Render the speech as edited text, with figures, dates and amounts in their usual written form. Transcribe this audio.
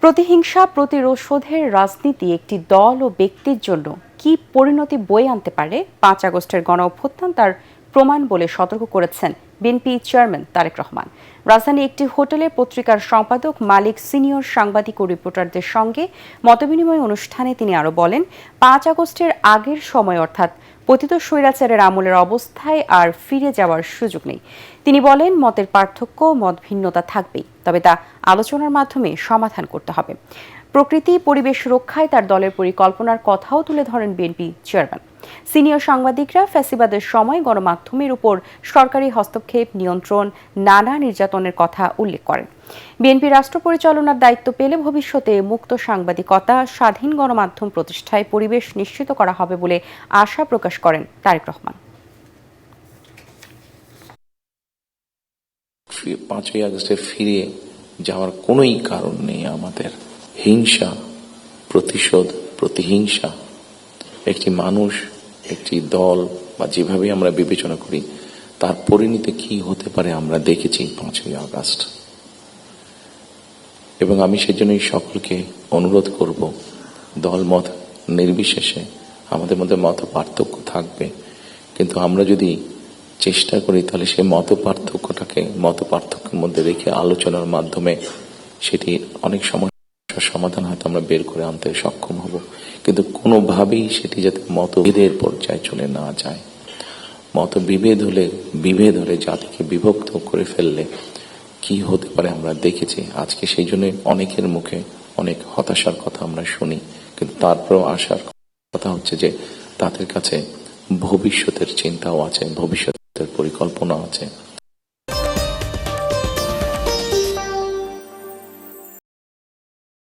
প্রতিহিংসা প্রতিরোধের রাজনীতি একটি দল ও ব্যক্তির জন্য কি পরিণতি বয়ে আনতে পারে ৫ আগস্টের গণঅভ্যুত্থান তার প্রমাণ বলে সতর্ক করেছেন বিএনপি চেয়ারম্যান তারেক রহমান। রাজধানী একটি হোটেলে পত্রিকার সম্পাদক মালিক সিনিয়র সাংবাদিক ও রিপোর্টারদের সঙ্গে মতবিনিময় অনুষ্ঠানে তিনি আরও বলেন, ৫ আগস্টের আগের সময় অর্থাৎ পতিত স্বৈরাচারের আমলের অবস্থায় আর ফিরে যাওয়ার সুযোগ নেই। তিনি বলেন, মতের পার্থক্য মত ভিন্নতা থাকবেই, তবে তা আলোচনার মাধ্যমে সমাধান করতে হবে। প্রকৃতি পরিবেশ রক্ষায় তার দলের পরিকল্পনার কথাও তুলে ধরেন বিএনপি চেয়ারম্যান। সিনিয়র সাংবাদিকরা ফ্যাসিবাদের সময় গণমাধ্যমের উপর সরকারি হস্তক্ষেপ, নিয়ন্ত্রণ, নানা নির্যাতনের কথা উল্লেখ করেন। বিএনপি রাষ্ট্র পরিচালনার দায়িত্ব পেলে ভবিষ্যতে মুক্ত সাংবাদিকতা, স্বাধীন গণমাধ্যম প্রতিষ্ঠায় পরিবেশ নিশ্চিত করা হবে বলে আশা প্রকাশ করেন তারেক রহমান। ৫ই আগস্টে ফিরে যাওয়ার কোনোই কারণ নেই আমাদের। হিংসা, প্রতিশোধ, প্রতিহিংসা একটি মানুষ, একটি দল বা যেভাবে আমরা বিবেচনা করি তার পরিণতি কি হতে পারে আমরা দেখেছি ৫ই আগস্ট। এবং আমি সেজন্যই সকলকে অনুরোধ করব, দলমত নির্বিশেষে আমাদের মধ্যে মত পার্থক্য থাকবে, কিন্তু আমরা যদি চেষ্টা করি তাহলে সেই মত পার্থক্যের মধ্যে রেখে আলোচনার মাধ্যমে সেটি অনেক সমস্যার সমাধান হয়তো আমরা বের করে আনতে সক্ষম হব। কিন্তু কোনোভাবেই সেটি যাতে মতভেদের পর্যায়ে চলে না যায়। বিভেদ হলে জাতিকে বিভক্ত করে ফেললে কি হতে পারে আমরা দেখেছি। আজকে সেই জন্য অনেকের মুখে অনেক হতাশার কথা আমরা শুনি, কিন্তু তারপরেও আশার কথা হচ্ছে যে তাদের কাছে ভবিষ্যতের চিন্তাও আছে, ভবিষ্যতের পরিকল্পনা আছে।